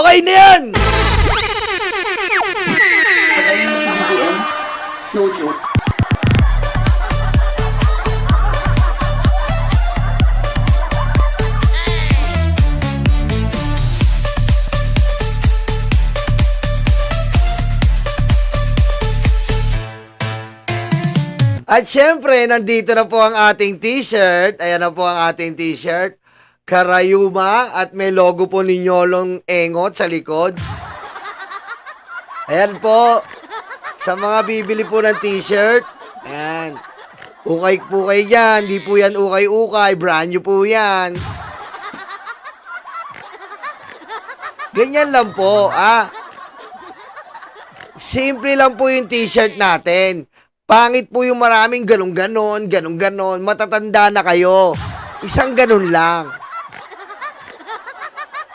Okay na yan! Pagaling mo sa BBM. No joke. At syempre, nandito na po ang ating t-shirt. Ayan na po ang ating t-shirt. Karayuma at may logo po ni Nyolong Engot sa likod. Ayan po. Sa mga bibili po ng t-shirt. Ayan. Ukay po kayo dyan. Di po yan ukay-ukay. Brand new po yan. Ganyan lang po, Simple lang po yung t-shirt natin. Pangit po yung maraming ganun-ganon, ganun-ganon. Matatanda na kayo. Isang ganun lang.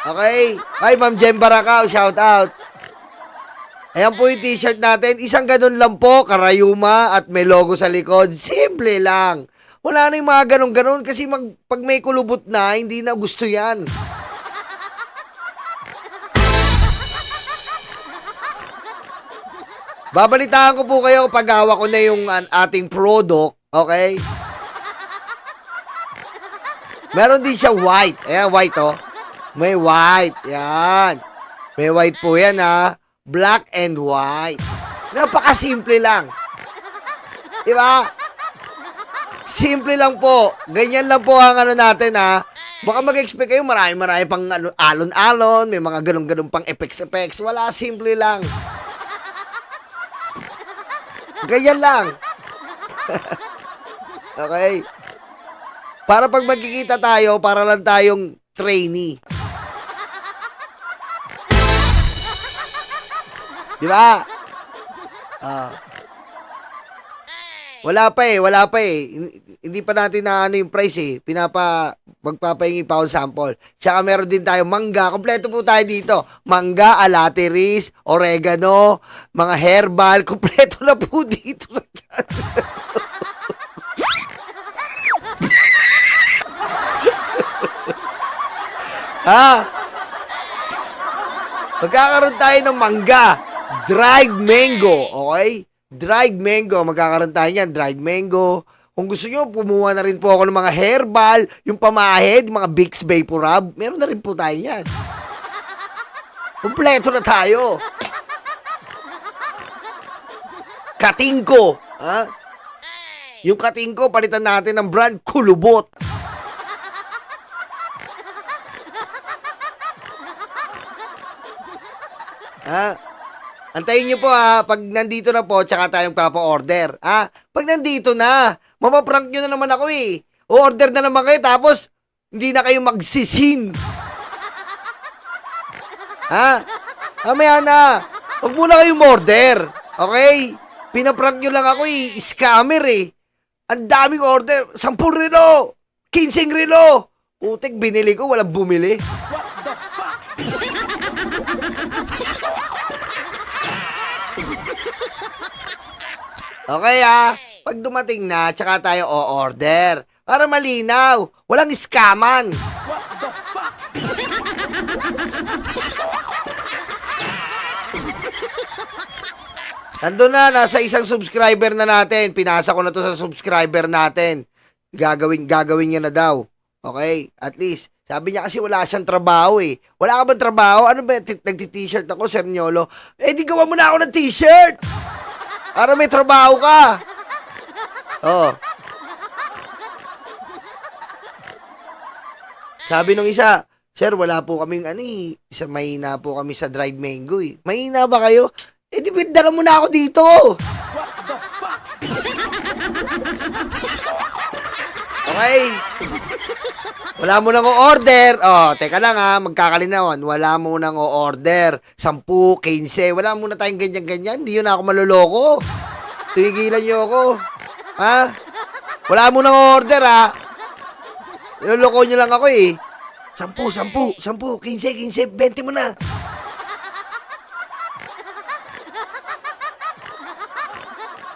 Okay? Hi, Ma'am Jem Baracao, shout out. Ayan po yung t-shirt natin. Isang ganun lang po, karayuma at may logo sa likod. Simple lang. Wala na yung mga ganun-ganon kasi pag may kulubot na, hindi na gusto yan. Babalitaan ko po kayo pag hawak ko na yung ating product, okay? Meron din siya white. Ayan, white, oh. May white. Yan. May white po yan, Black and white. Napakasimple lang. Diba? Simple lang po. Ganyan lang po ang natin, Baka mag-expect kayo marami pang alon-alon, may mga ganun-ganun pang effects. Wala, simple lang. Ganyan lang. Okay? Para pag magkikita tayo, para lang tayong trainee. Di ba? Wala pa eh. Hindi pa natin na yung price eh. Magpapahingi pa akong sample. Tsaka meron din tayo mangga. Kompleto po tayo dito. Mangga, alateris, oregano, mga herbal. Kompleto na po dito. Magkakaroon tayo ng mangga. Dried mango. Okay? Dried mango. Magkakaroon tayo yan. Dried mango. Kung gusto nyo, pumuha na rin po ako ng mga herbal, yung pamahid, mga Vicks Vaporub. Meron na rin po tayo yan. Kompleto na tayo. Katingko. Yung katingko, palitan natin ng brand Kulubot. Antayin nyo po pag nandito na po, tsaka tayong papa-order. Pag nandito na, mapaprank nyo na naman ako eh. O-order na naman kayo, tapos hindi na kayo magsisin. Mamaya na. Huwag muna kayong order. Okay? Pinaprank nyo lang ako eh. Scammer eh. Ang daming order. 10 relo. 15 relo. Putik, binili ko, walang bumili. What the fuck? Okay pag dumating na, tsaka tayo o-order. Para malinaw, walang iskaman. What the fuck? Nandun na, nasa isang subscriber na natin. Pinasa ko na to sa subscriber natin. Gagawin niya na daw. Okay? At least, sabi niya kasi wala siyang trabaho eh. Wala ka bang trabaho? Ano ba? Nagti-t-shirt ako, Sir Nyolo. Di gawa mo na ako ng t-shirt. Para may trabaho ka. Sabi nung isa, Sir, wala po kaming isa mahina po kami sa dried mango eh. Mahina ba kayo? Di dala mo na ako dito. What the fuck? Okay? Wala mo nang o-order. Teka lang magkakalinawan. Wala mo nang o-order. 10, 15. Wala muna tayong ganyan-ganyan. Hindi yun ako maluloko. Tigilan nyo ako. Wala mo nang o-order Niloloko nyo lang ako eh. 10, 15, 20 mo na.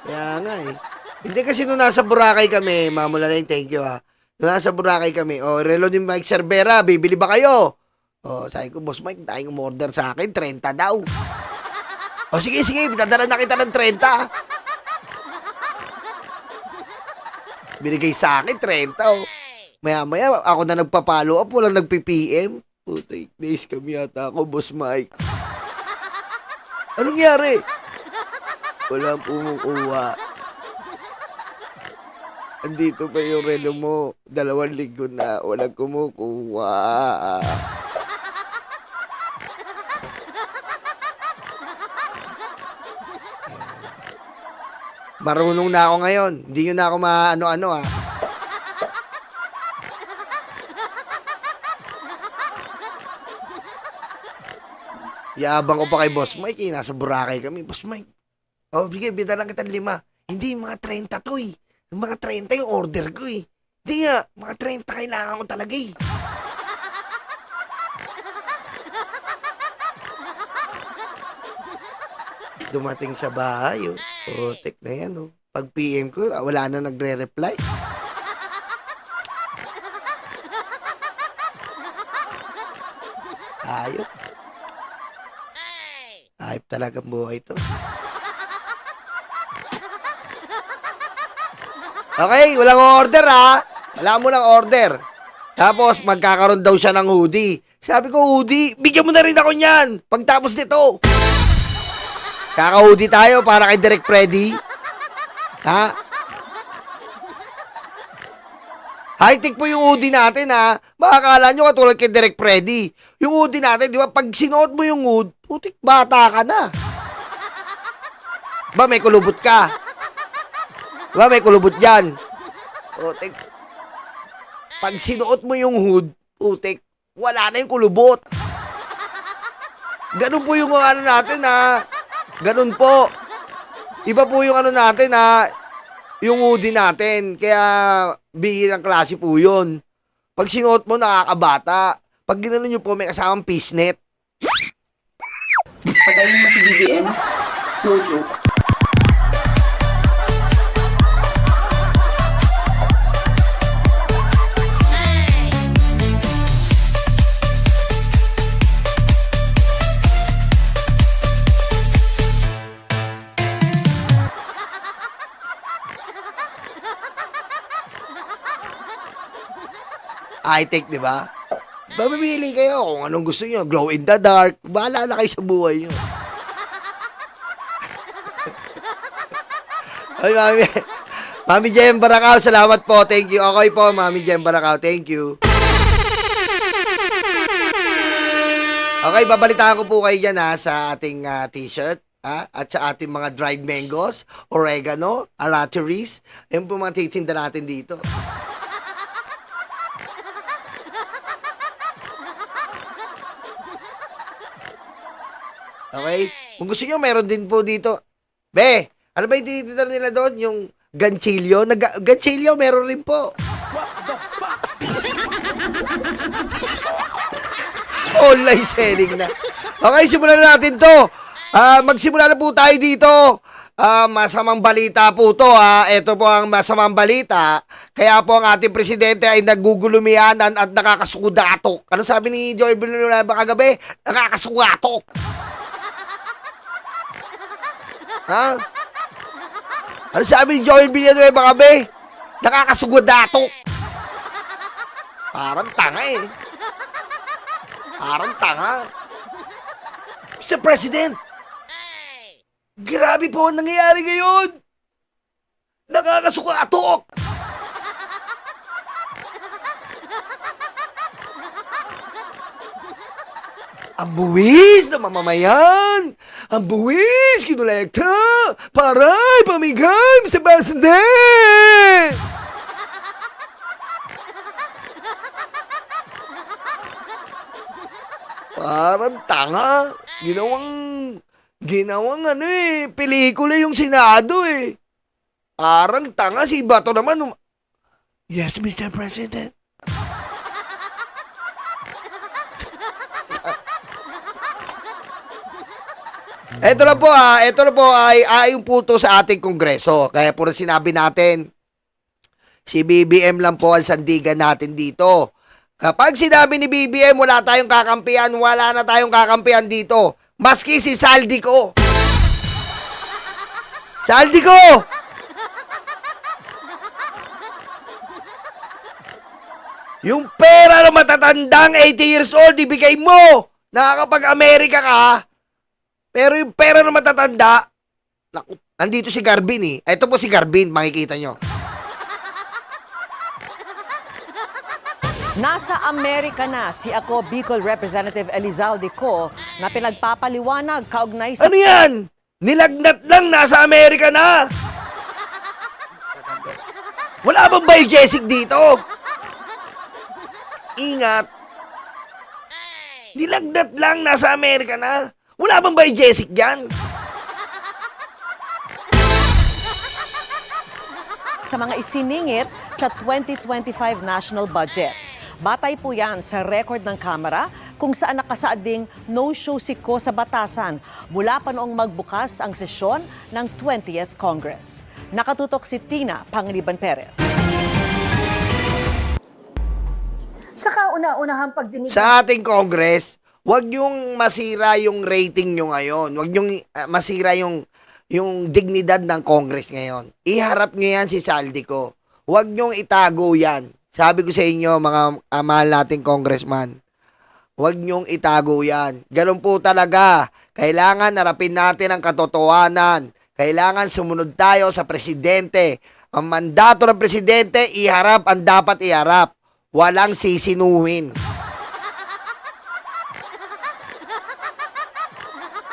Kaya nga eh. Hindi kasi nung nasa Boracay kami, Mamula na yung thank you Nung nasa Boracay kami, relo ni Mike Cervera, bibili ba kayo? Sabi ko, Boss Mike, tayong umorder sa akin, 30 daw. Sige, dadala na kita ng 30. Binigay sa akin, 30. Maya-maya, ako na nagpa-follow up, walang nagpi-PM. Putik, days kami yata ako, Boss Mike. Anong nangyari? Walang kumukuha. Andito pa yung relo mo. 2 linggo na, walang kumukuha. Marunong na ako ngayon. Hindi nyo na ako maano-ano ah. Yabang ko pa kay Boss Mike eh. Nasa Boracay kami. Boss Mike. Bigay, bida lang kita 5. Hindi, mga 30 to eh. Yung mga 30 yung order ko eh. Hindi nga, mga 30 kailangan ko talaga eh. Dumating sa bahay, oh. Putik na yan, oh. Pag PM ko, wala na nagre-reply. Ayop. Ayop talaga buhay to. Okay, walang order ha. Wala mo lang order. Tapos, magkakaroon daw siya ng hoodie. Sabi ko, hoodie, bigyan mo na rin ako niyan. Pagtapos nito. Kaka-hoodie tayo para kay Direk Freddy. Ha? High-tech po yung hoodie natin ha. Makakala nyo katulad kay Direk Freddy. Yung hoodie natin, di ba? Pag sinuot mo yung hood, putik, bata ka na. Ba, may kulubot ka. Diba, may kulubot dyan. Putik. Pag sinuot mo yung hood, putik, wala na yung kulubot. Ganun po yung ano natin ha. Ganun po. Iba po yung ano natin ha. Yung hoodie natin. Kaya bihirang klase po yun. Pag sinuot mo, nakakabata. Pag ginanon nyo po, may kasamang fishnet. Pagaling mo si BBM, no joke. High-tech, di ba? Mamimili kayo kung anong gusto nyo. Glow in the dark. Bahala na kayo sa buhay nyo. Ay, Mami Jem Baracao, salamat po. Thank you. Okay po, Mami Jem Baracao. Thank you. Okay, babalitaan ko po kayo dyan ha, sa ating t-shirt. At sa ating mga dried mangoes, oregano, arateries. Ayun po mga titinda natin dito. Okay? Kung gusto nyo, meron din po dito. Be, ano ba yung tinitinda nila doon? Yung ganchillo? Ganchillo, meron rin po. What the fuck? Online selling na. Okay, simulan na natin to. Magsimula na po tayo dito. Masamang balita po to. Ito po ang masamang balita. Kaya po ang ating presidente ay nagugulumianan at nakakasugatok. Ano sabi ni Joy Villanueva kagabi? Nakakasugatok. Ha? Ano sabi ni Joel Villanueva kagabi? Nakakasugudatok. Parang tanga eh. Parang tanga. Mr. President, grabe po ang nangyayari ngayon. Nakakasugatok. Ang buwis na mamamayan! Ang buwis kinulekta! Paray pamigay, Mr. President! Parang tanga. Ginawang ano eh, pelikula yung Senado eh. Parang tanga si Bato naman. Yes, Mr. President. Ito na po ay ayon po to sa ating kongreso. Kaya po na sinabi natin, si BBM lang po ang sandigan natin dito. Kapag sinabi ni BBM, wala tayong kakampihan, wala na tayong kakampihan dito. Maski si Saldico. Saldico! Yung pera ng matatandang 80 years old, ibigay mo. Nakakapag-Amerika ka. Pero yung pera ng matatanda, naku, nandito si Garbin eh. Ito po si Garbin, makikita nyo. Nasa Amerika na si ako Bicol Representative Elizalde Co na pinagpapaliwanag kaugnay sa... Ano yan? Nilagnat lang, nasa Amerika na. Wala bang biogesic dito? Ingat. Nilagnat lang, nasa Amerika na. Wala bang biogesic dyan? sa mga isiningit sa 2025 national budget. Batay po yan sa record ng Kamara kung saan nakasaad ding no-show si Ko sa batasan mula pa noong magbukas ang sesyon ng 20th Congress. Nakatutok si Tina Pangiliban Perez. Sa kauna-unahang pagdinig Sa ating Congress, wag yung masira yung rating nyo ngayon. Wag yung masira yung dignidad ng Congress ngayon. Iharap nyo yan si Saldico. Wag nyong itago yan. Sabi ko sa inyo, mga mahal nating congressman, wag nyong itago yan. Ganun po talaga. Kailangan harapin natin ang katotohanan. Kailangan sumunod tayo sa presidente. Ang mandato ng presidente, iharap ang dapat iharap. Walang sisinuhin.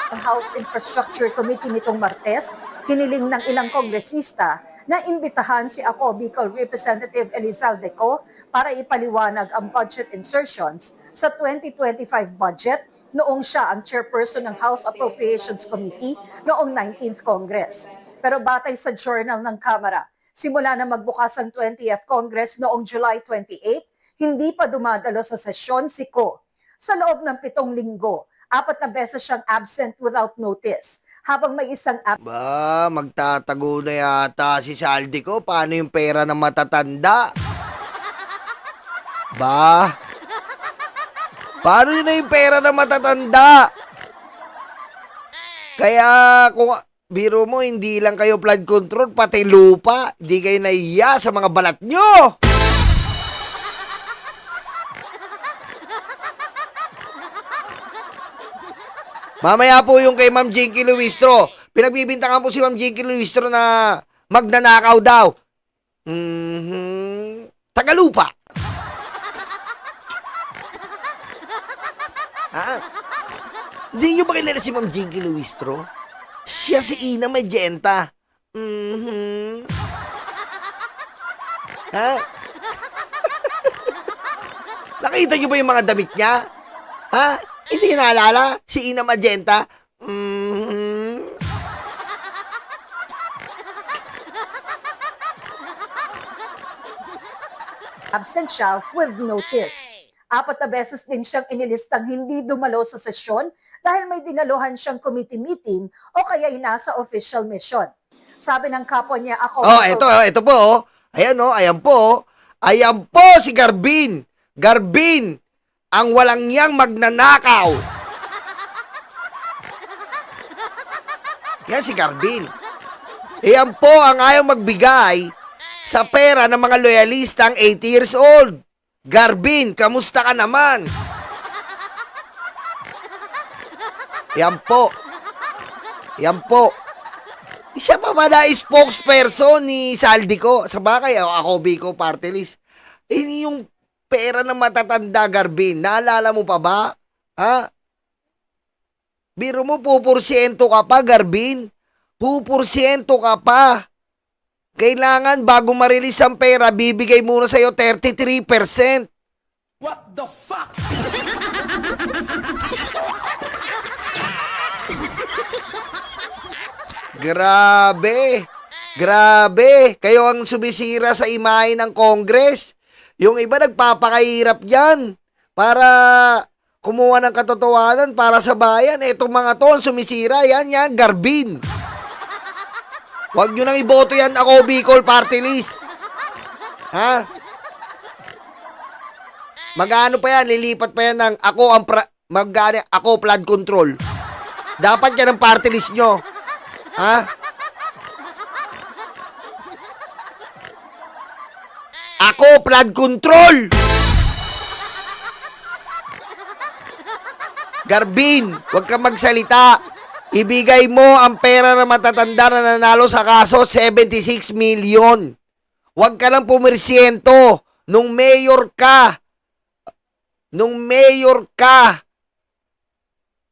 ng House Infrastructure Committee nitong Martes, hiniling ng ilang kongresista na imbitahan si ako Bicol Representative Elizalde Co para ipaliwanag ang budget insertions sa 2025 budget noong siya ang chairperson ng House Appropriations Committee noong 19th Congress. Pero batay sa journal ng Kamara, simula na magbukas ang 20th Congress noong July 28, hindi pa dumadalo sa sesyon si Co. Sa loob ng 7 linggo, 4 na beses siyang absent without notice, habang may isang Ba, magtatago na yata si Saldico. Paano yung pera ng matatanda? Ba? Paano yun na yung pera ng matatanda? Kaya kung biro mo, hindi lang kayo flood control, pati lupa. Hindi kayo naiya sa mga balat nyo. Mamaya po yung kay Ma'am Jinky Luistro. Pinagbibintangan po si Ma'am Jinky Luistro na magnanakaw daw. Tagalupa. Ah, hindi nyo ba kilala si Ma'am Jinky Luistro? Siya si Ina Magenta. Ha? Nakita nyo ba yung mga damit niya? Ha? Hindi nyo naalala? Si Ina Magenta? absent siya with notice. 4 na beses din siyang inilistang hindi dumalo sa sesyon dahil may dinaluhan siyang committee meeting o kaya'y nasa official mission. Sabi ng kapwa niya, ako... Oh, ito po. Oh. Ayan oh, ayan po. Oh. Ayan po si Garbin. Garbin, ang walang niyang magnanakaw. Yan si Garbin. Ayan po ang ayaw magbigay sa pera ng mga loyalistang 80 years old. Garbin, kamusta ka naman? Yan po. Yan po. Siya pa pala spokesperson ni Saldico. Sa bagay, ako Bicol Party List. Yung pera ng matatanda, Garbin. Naalala mo pa ba? Ha? Biro mo, puporsyento ka pa, Garbin. Puporsyento ka pa. Kailangan bago ma-release ang pera, bibigay muna sa'yo 33%. What the fuck? Grabe. Grabe. Kayo ang sumisira sa imahe ng Congress. Yung iba nagpapakahirap yan para kumuha ng katotohanan para sa bayan. Etong mga to ang sumisira. Yan, Garbin. Huwag nyo nang iboto yan ako Bicol Party List. Ha? Magano pa yan, lilipat pa yan ng ako flood control. Dapat yan ang party list nyo. Ha? Ako flood control. Garbin, huwag kang magsalita. Ibigay mo ang pera na matatanda na nanalo sa kaso, 76 million. Huwag ka lang pumirsyento. Nung mayor ka,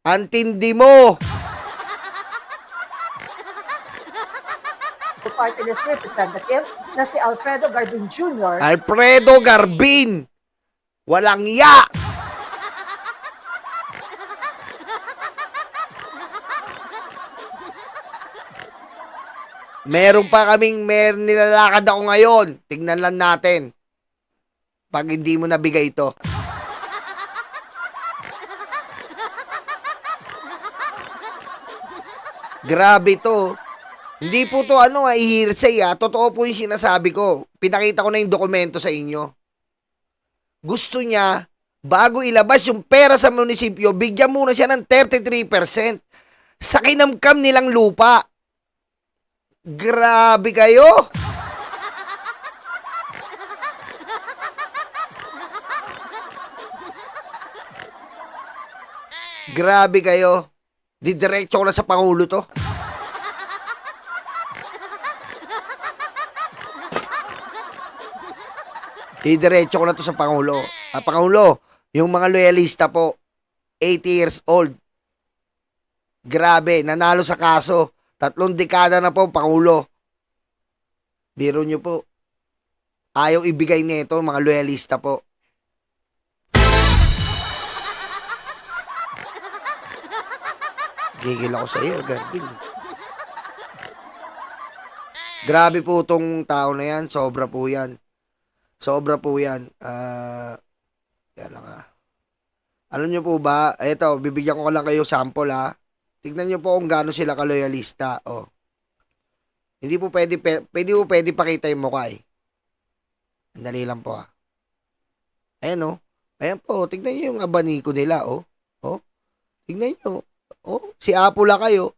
antindi mo. Party list representative na si Alfredo Garbin Jr. Alfredo Garbin. Walang ya. Meron nilalakad ako ngayon. Tignan lang natin. Pag hindi mo nabigay ito. Grabe to. Hindi po to hearsay Totoo po yung sinasabi ko. Pinakita ko na yung dokumento sa inyo. Gusto niya, bago ilabas yung pera sa munisipyo, bigyan muna siya ng 33% sa kinamkam nilang lupa. Grabe kayo! Grabe kayo. Didiretso ko na sa Pangulo to. Didiretso ko na to sa Pangulo. Pangulo, yung mga loyalista po, 80 years old. Grabe, nanalo sa kaso. 3 dekada na po, Pangulo. Biro nyo po. Ayaw ibigay nito, mga loyalista po. Gigil ako sa iyo, Garbin. Grabe po tong tao na yan. Sobra po yan. Sobra po yan. Yan lang Alam nyo po ba, eto, bibigyan ko lang kayo sample Tignan nyo po kung gaano sila kaloyalista. Hindi po pwede pakita yung mukha Andali lang po Ayan Ayan po, tignan nyo yung abaniko nila Tignan nyo. Si Apula kayo.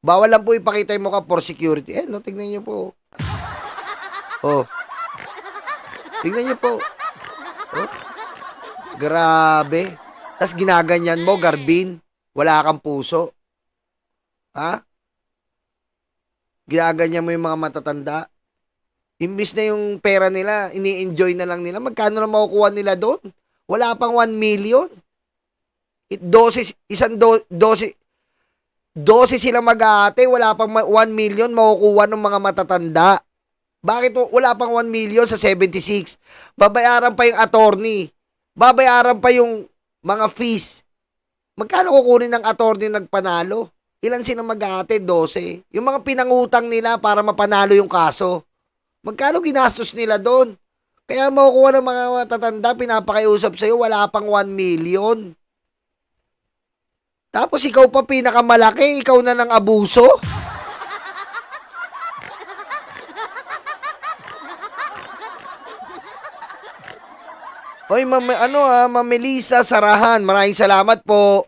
Bawal lang po ipakita yung mukha for security. Tignan nyo po. Tignan nyo po. Grabe. Tas ginaganyan mo, Garbin. Wala kang puso. Ginaganyan mo yung mga matatanda. Imbis na yung pera nila, ini-enjoy na lang nila. Magkano na makukuha nila doon? Wala pang 1 million. 12 sila mag-aate, wala pang 1 million makukuha ng mga matatanda. Bakit wala pang 1 million sa 76? Babayaran pa yung attorney. Babayaran pa yung mga fees. Magkano kukunin ng attorney nagpanalo? Ilan sila mag-aate? 12. Yung mga pinangutang nila para mapanalo yung kaso. Magkano ginastos nila doon? Kaya makukuha ng mga matatanda, pinapakiusap sa'yo, wala pang 1 million. Tapos ikaw pa pinakamalaki, ikaw na ng abuso? Oy, Ma'am Melissa Sarahan, maraming salamat po.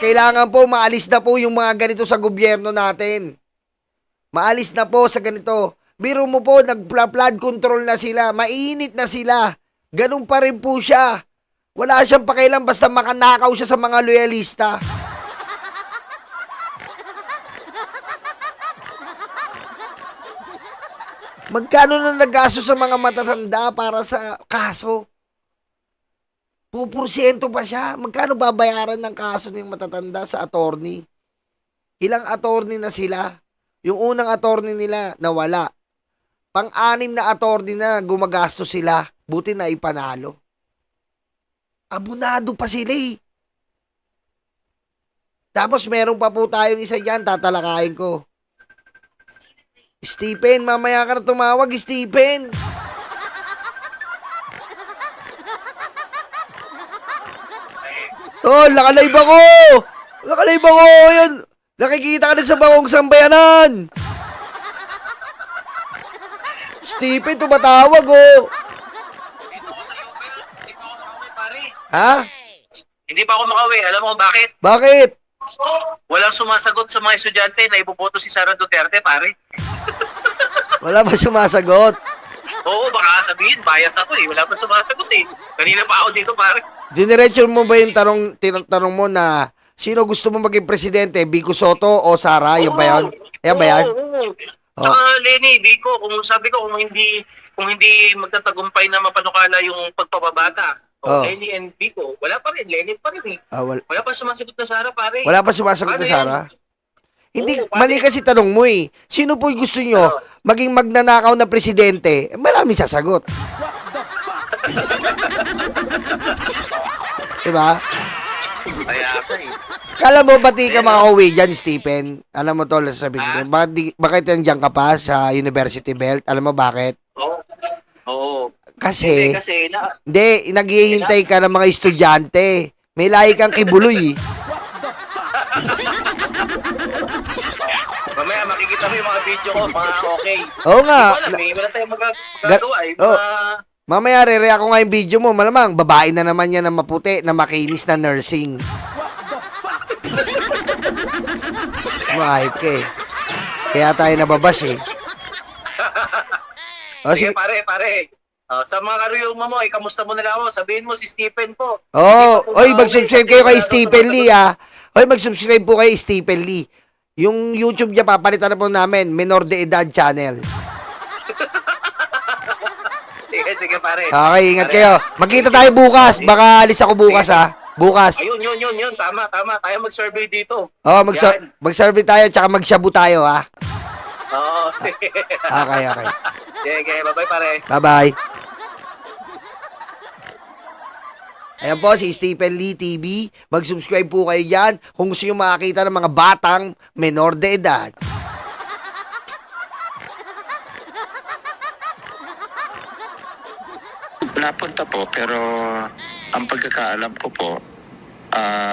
Kailangan po maalis na po yung mga ganito sa gobyerno natin. Maalis na po sa ganito. Biro mo po, nag-flood control na sila, mainit na sila. Ganun pa rin po siya. Wala siyang pakialam basta makanakaw siya sa mga loyalista. Magkano na nagasto sa mga matatanda para sa kaso? 2% pa siya. Magkano babayaran ng kaso ng matatanda sa attorney? Ilang attorney na sila? Yung unang attorney nila nawala. Pang-anim na attorney na gumagastos sila. Buti na ipanalo. Abunado pa sila Tapos meron pa po tayong isa dyan, tatalakayin ko. Stephen, mamaya ka na tumawag, Stephen. Nakalive ako! Nakalive ako! Yan! Nakikita ka na sa Bangong Sambayanan! Stephen, tumatawag, oh. Dito ako sa Yopel. Hindi pa ako makauwi, pare. Ha? Hindi pa ako makauwi. Alam mo kung bakit? Bakit? Walang sumasagot sa mga estudyante na iboboto si Sara Duterte, pare. Wala ba sumasagot? Oo, baka sabihin, bias ako eh. Wala pa sumasagot eh. Kanina pa ako dito, pare. Diniretso mo ba yung tanong mo na sino gusto mo maging presidente? Vico Soto o Sara? Yung ba yan? Yan ba yan? Oo. Oh. Saka Lenny, Vico, kung sabi ko, kung hindi magtatagumpay na mapanukala yung pagpapabata, Oh. Lenny and Vico, wala pa rin. Lenny pa rin eh. Wala pa sumasagot na Sara, pare. Wala pa sumasagot na Paano Sara? yan? Hindi, Oo, mali pare. kasi tanong mo eh. Sino po yung gusto nyo maging magnanakaw na presidente? Maraming sasagot. Diba? Kaya ka eh. Kala mo, bati ka makauwi dyan, Stephen? Alam mo to, sabihin ko. Bakit nandiyan ka pa sa University Belt? Alam mo bakit? Oo. Oo. Kasi, Hindi, kasi hindi, naghihintay ka ng mga estudyante. May lahi kang kibuloy. mamaya makikita mo yung mga video ko, mga okay. Oo nga. Wala tayong magagawa eh. Oh. Mga... Mamaya, re-react ko nga yung video mo. Malamang, babae na naman yan na maputi, na makinis na nursing. Mahayop ka eh. Kaya tayo nababas eh. O, Sige, sige. pare. Sa mga karuyuma mo, kamusta mo na lang ako? Sabihin mo si Stephen po. Oh, Hindi pa po oy, nakauwi mag-subscribe kasi kayo kay wala daw Stephen Lee, sumasagot. ah. Oy, mag-subscribe po kay Stephen Lee. Yung YouTube niya, papalitan na po namin, Menor de Edad Channel. Sige, pare. Okay, ingat Pare. kayo. Magkita tayo bukas. Baka alis ako bukas, ha. Bukas. Ayun. Tama. Tayo mag-survey dito. Oh, Yan. mag-survey tayo, tsaka mag-shabu tayo, ha. Oo, sige. Okay. Sige, bye-bye, pare. Bye-bye. Ayan po, si Stephen Lee TV. Mag-subscribe po kayo dyan kung gusto nyo makakita ng mga batang menor de edad. Napunta po, pero ang pagkakaalam ko po,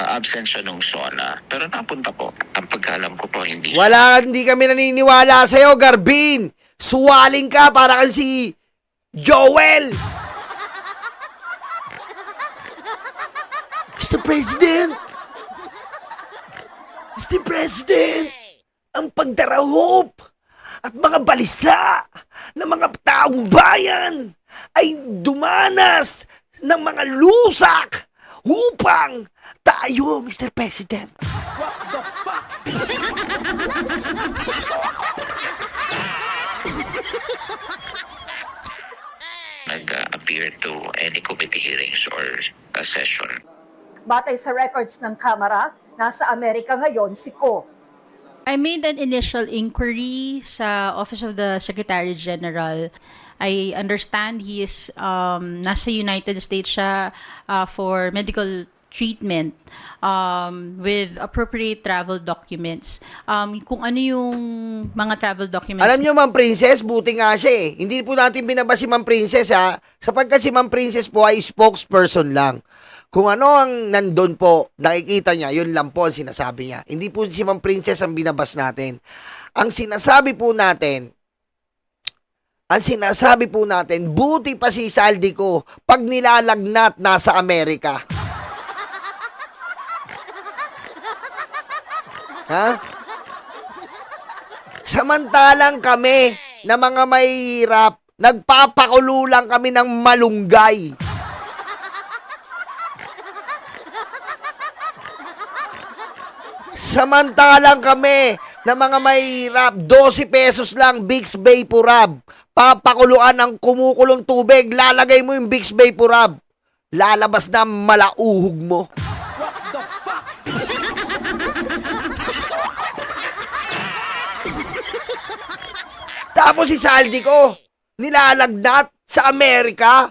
absent siya nung SONA. Pero napunta po. Ang pagkaalam ko po, hindi siya. Hindi kami naniniwala sa'yo, Garbin. Suwaling ka para kang si Joel. Mr. President, ang pagdarahop at mga balisa ng mga taong bayan ay dumanas ng mga lusak upang tayo, Mr. President. Nag-appear to any committee hearings or a session. Batay sa records ng Kamara, nasa Amerika ngayon si Ko. I made an initial inquiry sa Office of the Secretary General. I understand he is nasa United States siya for medical treatment with appropriate travel documents. Kung ano yung mga travel documents. Alam nyo, Ma'am Princess, buti nga siya eh. Hindi po natin binaba si Ma'am Princess, ha. Sapagkat si Ma'am Princess po ay spokesperson lang. Kung ano ang nandun po, nakikita niya, yun lang po ang sinasabi niya. Hindi po si Ma'am Princess ang binabas natin. Ang sinasabi po natin, buti pa si Saldi ko pag nilalagnat nasa Amerika. Ha? Samantalang kami na mga mahihirap, nagpapakulo lang kami ng malunggay. Samantalang kami na mga mahihirap, 12 pesos lang Vicks Vaporub. Papakuluan ng kumukulong tubig, lalagay mo yung Vicks Vaporub. Lalabas na malauhog mo. Tapos si Saldi ko, nilalagnat sa Amerika.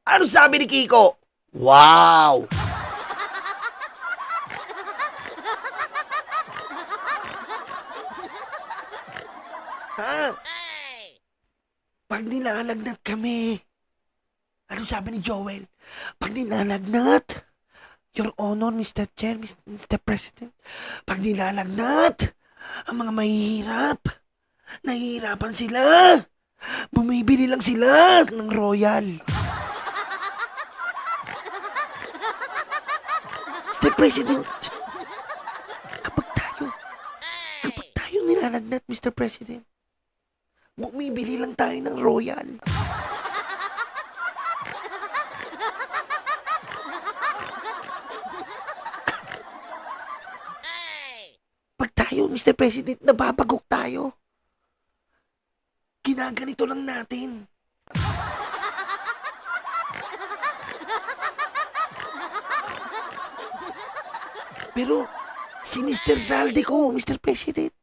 Ano sabi ni Kiko? Wow! Ha? Pag nilalagnat kami, ano sabi ni Joel? Pag nilalagnat, Your Honor, Mr. Chair, Mr. President, pag nilalagnat, ang mga mahihirap, nahihirapan sila. Bumibili lang sila ng Royal. Mr. President, kapag tayo nilalagnat, Mr. President, bumibili lang tayo ng Royal. Pag tayo, Mr. President, nababagok tayo. Ginaganito lang natin. Pero si Mr. Saldico, Mr. President,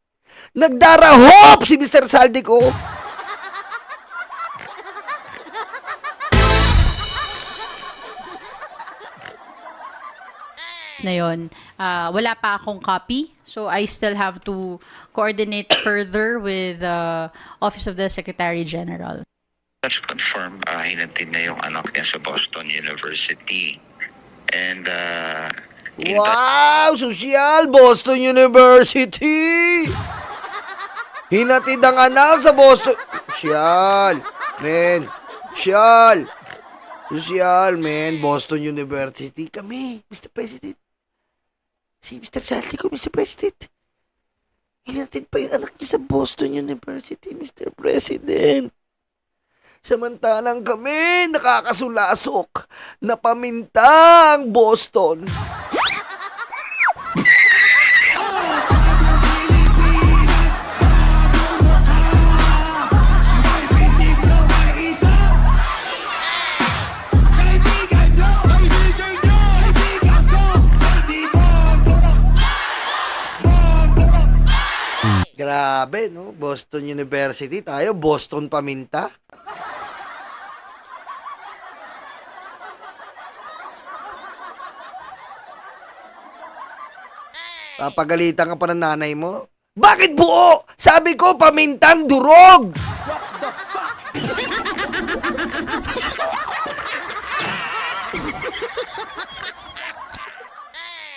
nagdarahop si Mr. Saldico. Na yon, wala pa akong copy. So I still have to coordinate further with the Office of the Secretary General. Let's confirm, hinatid na yung anak niya sa Boston University. And, Wow! Sosyal! Boston University! Hinatid ang anak sa Boston... Sosyal! Men! Sosyal! Sosyal, men! Boston University. Kami, Mr. President. Si Mr. Saltico, Mr. President. Hinatid pa yung anak niya sa Boston University, Mr. President. Samantalang kami nakakasulasok na paminta ang Boston. Grabe, no? Boston University. Tayo, Boston paminta. Papagalitan ka pa ng nanay mo? Bakit buo? Sabi ko, pamintang durog! What the fuck?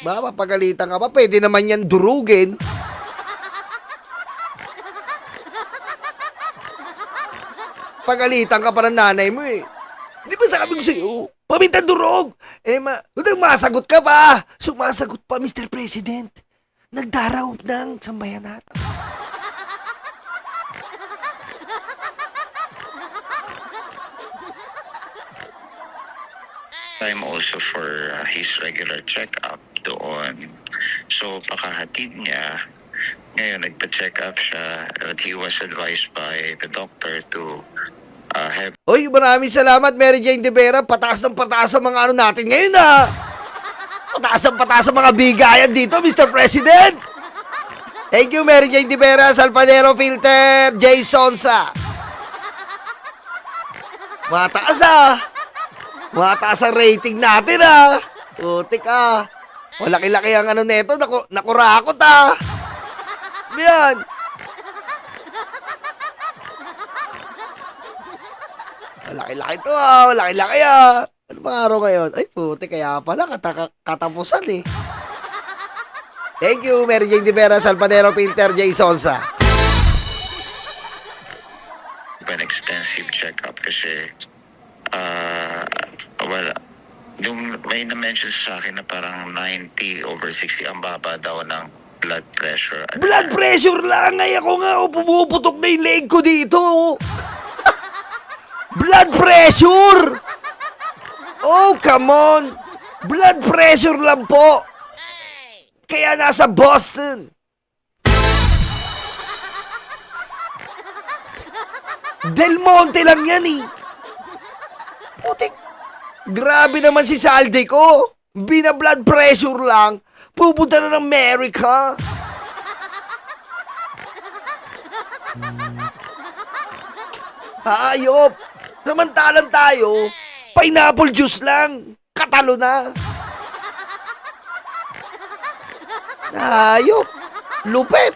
Ba, papagalitan ka pa? Pwede naman yan durugin. Pagalitan ka pa ng nanay mo eh. Di ba sabi ko sa'yo? Pamintang durog! Masagot ka pa! Sumasagot pa, Mr. President. Nagdaraw ng sambayan natin. time also for his regular check-up doon. So, pakahatid niya. Ngayon, nagpa-check up siya. But he was advised by the doctor to have... Hoy, maraming salamat, Mary Jane De Vera. Pataas ng pataas ang mga ano natin ngayon, ha? Pataas ng pataas ang mga bigayan dito, Mr. President. Thank you, Mary Jane De Vera, Salpadero Filter, Jay Sonsa. Mataas, ha? Mataas ang rating natin, ha? Utik, ha? Malaki-laki ang ano neto, nakurakot, ha? Yan. Malaki-laki to, ha? Malaki-laki, ha? Ano bang araw ngayon? Ay, putik, kaya pala, katapusan, eh. Thank you, Mary Jane De Vera, Salpadero Filter, Jay Sonsa. an extensive check-up kasi wala. Yung may na-mention sa akin na parang 90/60 ang baba daw ng blood pressure. Blood pressure lang! Ay, ako nga, pumuputok na yung leg ko dito. Blood pressure! Oh, come on! Blood pressure lang po. Kaya nasa Boston. Del Monte lang yan eh. Putik. Grabe naman si Salde ko. Bina-blood pressure lang. Pupunta na ng America. Hayop. Samantalang tayo, pineapple juice lang. Katalo na. Hayop. Lupit.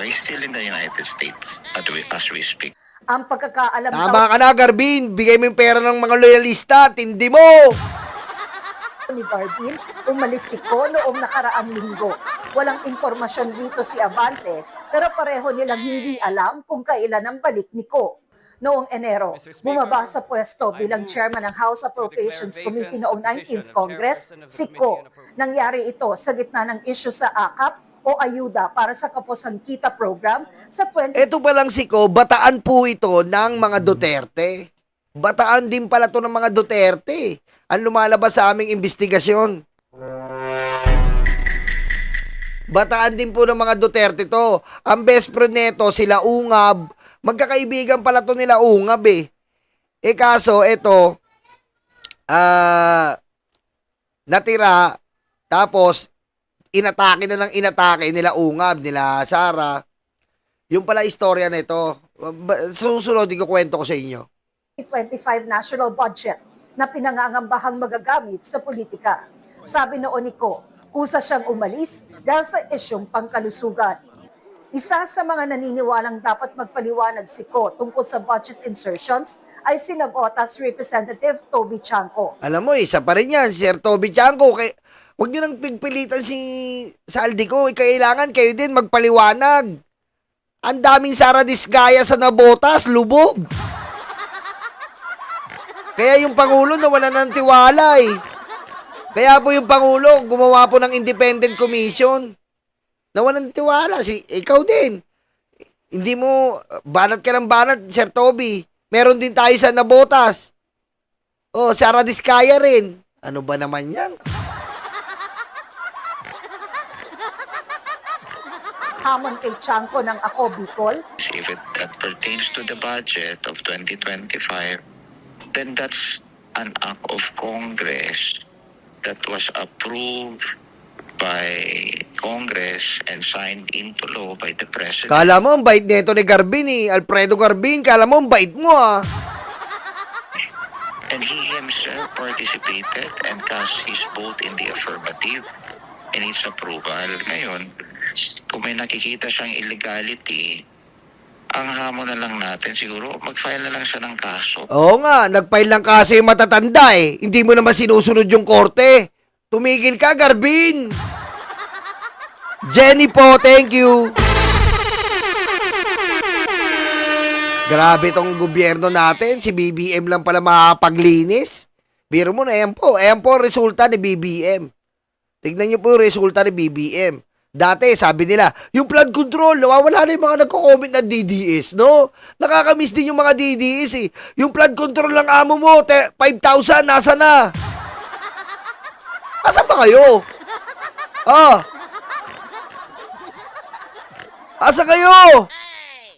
He's still in the United States as we speak. Ang pagkakaalam Tama ka na, Garbin. Bigay mo yung pera ng mga loyalista. Tindi mo. ni Garbin, umalis si Ko noong nakaraang linggo. Walang impormasyon dito si Abante, pero pareho nilang hindi alam kung kailan ang balik ni Ko. noong Enero. Bumaba sa pwesto bilang chairman ng House Appropriations Committee noong 19th Congress, si Ko. Nangyari ito sa gitna ng issue sa AKAP o ayuda para sa Kapusan Kita program sa 20... Ito pa lang si Ko, bataan po ito ng mga Duterte. Bataan din pala to ng mga Duterte. Ang lumalabas sa aming investigasyon. Bataan din po ng mga Duterte to. Ang best friend nito, sila Ungab. Magkakaibigan pala to nila Ungab eh. Eh kaso, ito, natira, tapos, inatake na ng inatake nila Ungab, nila Sara. Yung pala istorya nito. Susunod, ko kwento ko sa inyo. 2025 national budget na pinangangambahang magagamit sa politika. Sabi noon ni Ko, kusa siyang umalis dahil sa isyong pangkalusugan. Isa sa mga naniniwalang dapat magpaliwanag si Ko tungkol sa budget insertions ay si Navotas Representative Toby Chanco. Alam mo, isa pa rin yan, Sir Toby Chanco. Huwag nyo nang pigpilitan si Saldico. Kailangan kayo din magpaliwanag. Ang daming Sara Disgaya sa Navotas, lubog. Kaya yung Pangulo nawala ng tiwala eh. Kaya po yung Pangulo gumawa po ng independent commission. Nawala ng tiwala. Ikaw din. Hindi mo, banat ka ng banat, Sir Toby. Meron din tayo sa Navotas. Oh, Sara Discaya rin. Ano ba naman yan? Hamon kay Chanco ng Ako Bicol, If that pertains to the budget of 2025, then that's an act of Congress that was approved by Congress and signed into law by the President. Kala mo ang bait nito ni Garbin eh. Alfredo Garbin, kala mo ang bait mo ah. And he himself participated and cast his vote in the affirmative in its approval. Ngayon, kung may nakikita siyang illegality, ang hamon na lang natin siguro, mag-file na lang siya ng kaso. Oo nga, nag-file lang kasi yung matatanda eh. Hindi mo naman sinusunod yung korte. Tumigil ka, Garbin! Jenny po, thank you! Grabe tong gobyerno natin. Si BBM lang pala makapaglinis. Biro mo na, ayan po ang resulta ni BBM. Tignan niyo po yung resulta ni BBM. Dati, sabi nila, yung flood control, nawawala na yung mga nagko-comment ng DDS, no? Nakakamiss din yung mga DDS, eh. Yung flood control ng amo mo, 5,000, nasa na? Asa ba kayo? Asa kayo?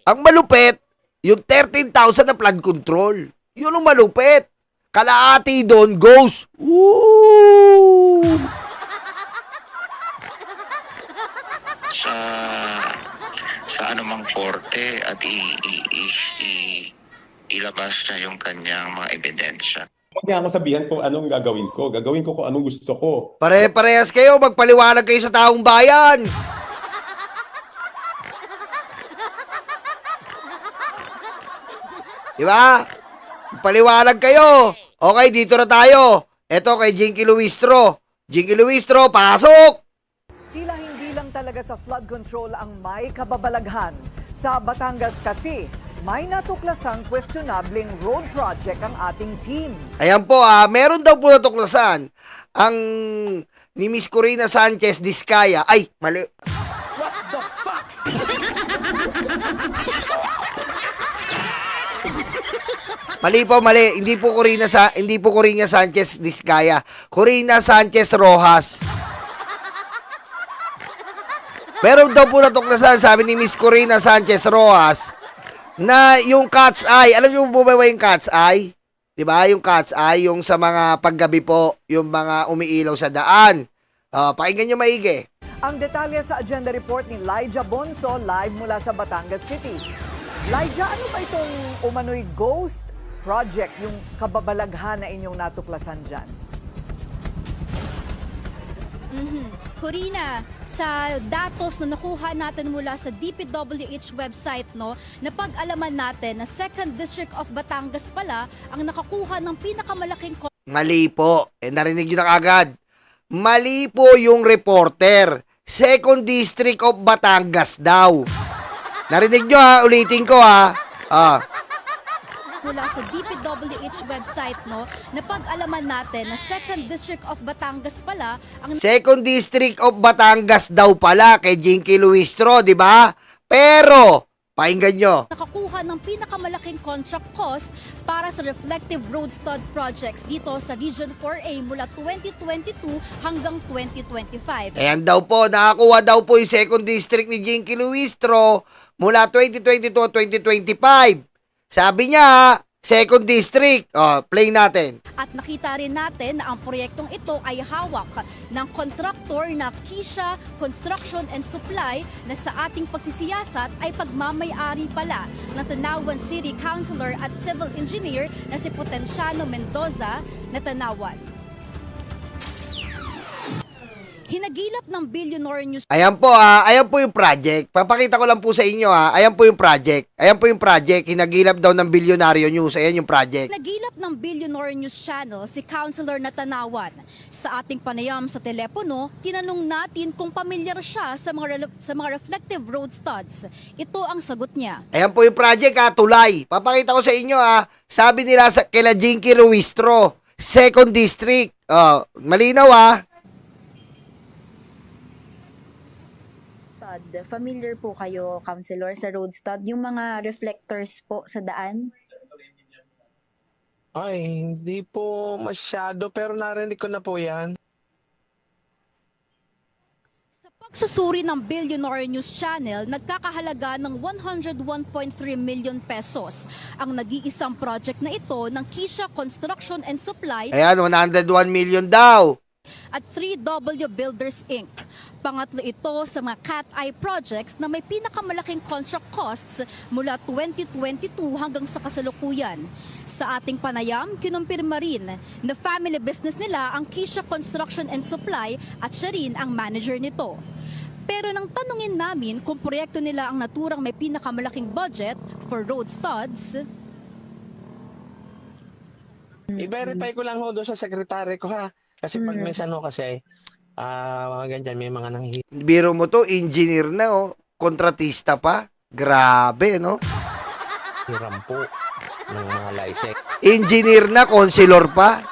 Ang malupit, yung 13,000 na flood control. Yun ang malupit. Kalaati doon, ghost. Woo! Sa anumang korte at ilabas na yung kanyang mga ebidensya. Huwag niya ako sabihan kung anong gagawin ko. Gagawin ko kung anong gusto ko. Pare-parehas kayo, magpaliwanag kayo sa taong bayan. Diba? Magpaliwanag kayo. Okay, dito na tayo. Eto kay Jinky Luistro. Jinky Luistro, pasok! Tila hindi lang talaga sa flood control ang may kababalaghan. Sa Batangas kasi, may natuklasang questionabling road project ang ating team. Ayan po meron daw po natuklasan ang ni Miss Corina Sanchez Discaya. Ay, mali. What the fuck? Mali. Hindi po Corina Sanchez Discaya. Corina Sanchez Rojas. Meron daw po natuklasan, sabi ni Miss Corina Sanchez Rojas, na yung cat's eye, alam niyo po ba yung cat's eye? 'Di ba? Yung cat's eye, yung sa mga paggabi po, yung mga umiilaw sa daan. Pakinggan niyo maigi. Ang detalye sa agenda report ni Lyja Bonso live mula sa Batangas City. Lyja, ano ba itong umano'y ghost project, yung kababalaghan na inyong natuklasan dyan? Corina, sa datos na nakuha natin mula sa DPWH website, no, napag-alaman natin na 2nd District of Batangas pala ang nakakuha ng pinakamalaking Mali po. Narinig nyo na kagad. Mali po yung reporter. 2nd District of Batangas daw. Narinig nyo ulitin ko mula sa DPWH website, no, na pag-alaman natin na 2nd District of Batangas pala ang 2nd District of Batangas daw pala kay Jinky Luistro, di ba? Pero, pakinggan nyo. nakakuha ng pinakamalaking contract cost para sa reflective road stud projects dito sa Region 4A mula 2022 hanggang 2025. Ayan daw po, nakakuha daw po yung 2nd District ni Jinky Luistro mula 2022 to 2025. Sabi niya, 2nd District. Play natin. At nakita rin natin na ang proyektong ito ay hawak ng kontraktor na Kisha Construction and Supply na sa ating pagsisiyasat ay pagmamay-ari pala ng Tanawan City Councilor at Civil Engineer na si Potenciano Mendoza na Tanawan. Hinagilap ng Billionaire News Ayan po ayan po yung project. Papakita ko lang po sa inyo ayan po yung project. Ayan po yung project. Hinagilap daw ng Bilyonaryo News. Ayan yung project. Nagilap ng Billionaire News Channel si Councilor na Tanawan. Sa ating panayam sa telepono, tinanong natin kung pamilyar siya sa mga reflective road studs. Ito ang sagot niya. Ayan po yung project tulay. Papakita ko sa inyo sabi nila kila Jinky Luistro, 2nd District. Malinaw Familiar po kayo, Councilor, sa road stud, yung mga reflectors po sa daan? Ay, hindi po masyado pero narinig ko na po yan. Sa pagsusuri ng Billionaire News Channel, nagkakahalaga ng 101.3 million pesos ang nag-iisang project na ito ng Kisha Construction and Supply Ayan, 101 million daw. at 3W Builders Inc. Pangatlo ito sa mga cat-eye projects na may pinakamalaking contract costs mula 2022 hanggang sa kasalukuyan. Sa ating panayam, kinumpirma rin na family business nila ang Kisha Construction and Supply at siya rin ang manager nito. Pero nang tanungin namin kung proyekto nila ang naturang may pinakamalaking budget for road studs, I-verify ko lang ho doon sa sekretary ko ha. Kasi pag minsan ho kasi, mga ganyan, may mga nanghihiram Biro mo to, engineer na kontratista pa. Grabe, no? po ng mga license. Engineer na, konsilor pa.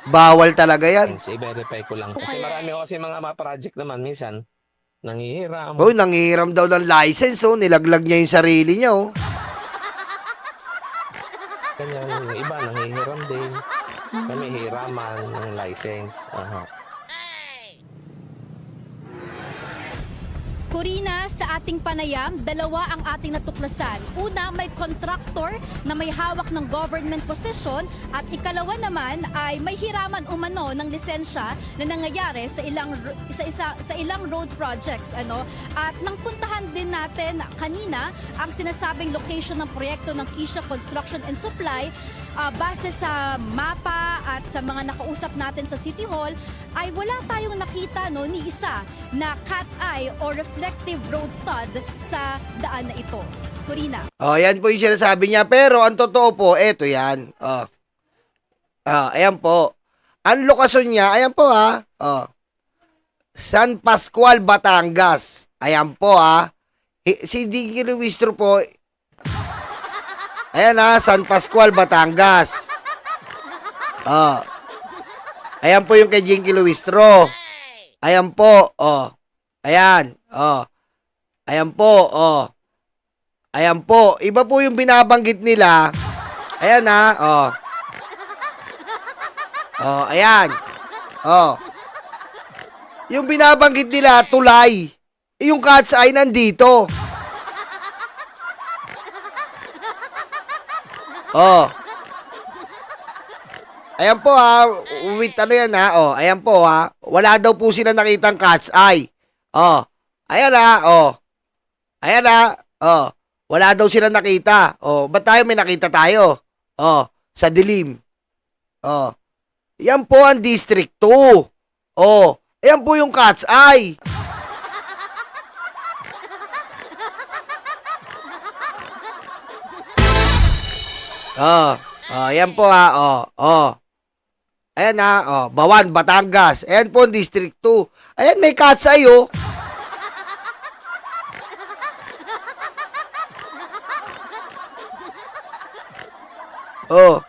Bawal talaga yan. I-verify ko lang. Kasi marami ho kasi mga project naman minsan, nanghihiram. Nangihiram daw ng license, nilaglag niya yung sarili niya, Ganyan, yung iba nanghihiram din. Kami hiraman ng license. Corina, sa ating panayam, dalawa ang ating natuklasan. Una, may contractor na may hawak ng government position at ikalawa naman ay may hiraman umano ng lisensya na nangyayari sa ilang road projects. At nang puntahan din natin kanina ang sinasabing location ng proyekto ng Kisha Construction and Supply, base sa mapa at sa mga nakausap natin sa City Hall, ay wala tayong nakita ni isa na cat-eye o reflective road stud sa daan na ito. Corina. Yan po yung sinasabi niya. Pero ang totoo po, eto yan. Ayan po. Ang lokasyon niya, ayan po San Pascual, Batangas. Ayan po Si Jinky Luistro po, ayan San Pascual, Batangas. Ayan po yung kay Jinky Luistro. Ayan po, Ayan, Ayan po, Ayan po. Iba po yung binabanggit nila. Ayan Ayan. Yung binabanggit nila, tulay. Yung cat's eye nandito. Ayan po with yan ayan po wala daw po sila nakitang cat's eye. Ayan Ayan wala daw sila nakita. Ba't tayo may nakita tayo? Sa dilim. Yan po ang District 2. Ayan po yung cat's eye. Ayan po Ayan Bawan, Batangas. Ayan po ang District 2. Ayan, may cat's eye Oh.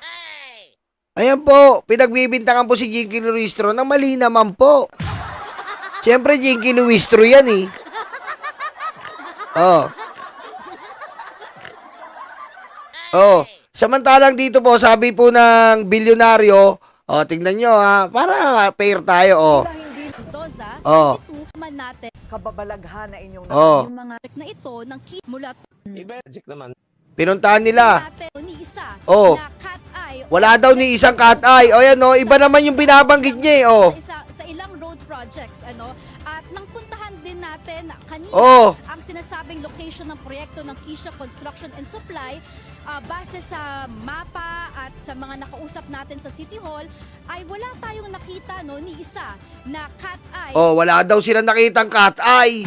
Ayan po, pinagbibintangan po si Jinky Luistro na mali naman po. Siyempre, Jinky Luistro yan eh. Oh. Oh. Samantalang dito po, sabi po ng bilyonaryo, oh, tingnan nyo ha, para fair tayo, oh. Mendoza, Oh. ituman natin Kababalaghan na inyong Oh. yung mga na ito ng mula Project naman. Pinuntahan nila. natin ni isa Oh. na cat eye Wala daw ni isang cat eye. O yan, oh, iba naman yung binabanggit niya eh, oh. sa ilang road projects at nang puntahan din natin kanina Oh. ang sinasabing location ng proyekto ng Kisha Construction and Supply base sa mapa at sa mga nakausap natin sa City Hall ay wala tayong nakita ni isa na cat eye. Oh, wala daw sila nakitang cat eye.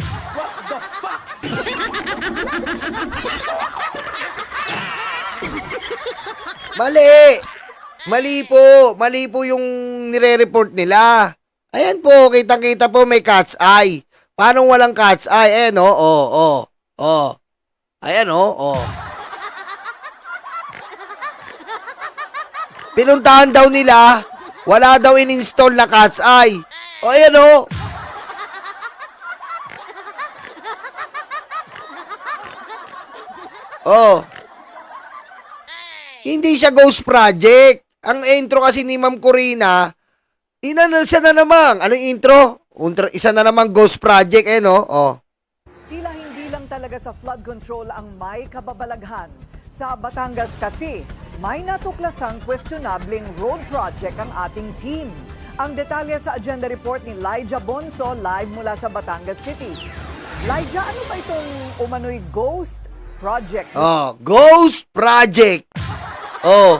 Mali. Mali po yung nire-report nila. Ayan po, kitang-kita po may cat's eye. Paano walang cat's eye? Ayan, oh. Ayan, oh. Pinuntahan daw nila, wala daw in-install na cat's eye. O, ayan, oh. Oh. Hindi siya ghost project. Ang intro kasi ni Ma'am Corina, siya na naman. Anong intro? Isa na naman ghost project, no? Oh. Tila hindi lang talaga sa flood control ang may kababalaghan. Sa Batangas kasi, may natuklasang questionabling road project ang ating team. Ang detalye sa agenda report ni Lyja Bonso live mula sa Batangas City. Lyja, ano ba itong umano'y ghost project? Oh, ghost project. Oh.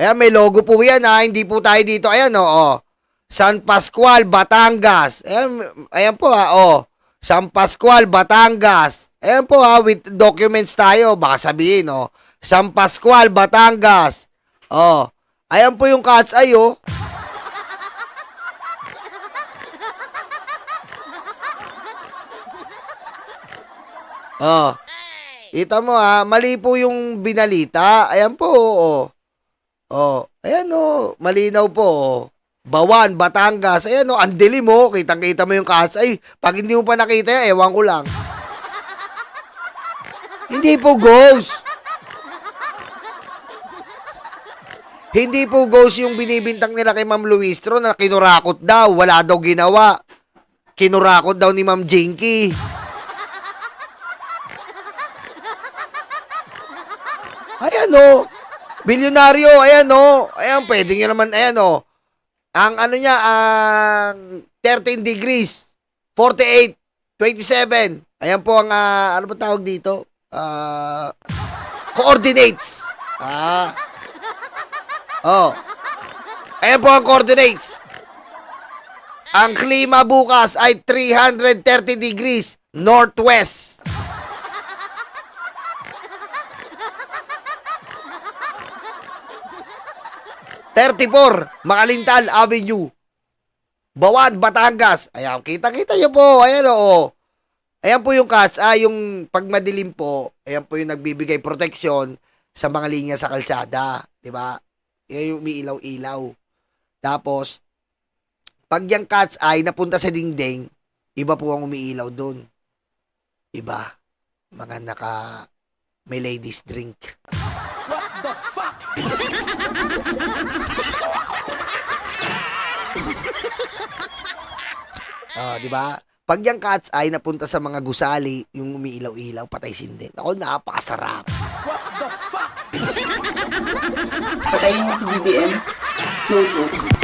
Ayan, may logo po yan ha. Hindi po tayo dito. Ayan, oh. San Pascual, Batangas. Ayan po ha, oh. San Pascual, Batangas. Ayan po ha, with documents tayo. Baka sabihin, oh. San Pascual, Batangas. Oh. Ayan po yung cat's eye, oh. Oh. Kita mo ha, mali po yung binalita. Ayan po, oh. Oh, ayan oh, malinaw po oh. Bawan, Batangas. Ayan oh, ang dilim mo. Kitang-kita mo yung cat's eye. Pag hindi mo pa nakita, ewan ko lang. Hindi po ghost. Hindi po ghost yung binibintang nila kay Ma'am Luistro na kinurakot daw. Wala daw ginawa. Kinurakot daw ni Ma'am Jinky. Ayan o. Bilyonaryo, ayan o. Ayan, pwede nyo naman, ayan o. Ang ano niya, ang 13 degrees, 48, 27. Ayan po ang, ano ba tawag dito? Coordinates. Oh. Ayan po ang coordinates. Ang klima bukas ay 330 degrees northwest. Makalintal Avenue. Bawan, Batangas. Ayan, kita-kita nyo po. Ayan o. Ayan po yung cat's eye, yung pag madilim po, ayan po yung nagbibigay proteksyon sa mga linya sa kalsada. Diba? Ayan yung umiilaw-ilaw. Tapos, pag yung cat's eye napunta sa dingding, iba po ang umiilaw dun. Iba. Mga may ladies drink. What the fuck? Di ba? Pag yung cat's eye napunta sa mga gusali, yung umiilaw-ilaw, patay sindi. Ako, napakasarap. What the fuck? Patayin mo si BBM. No joke.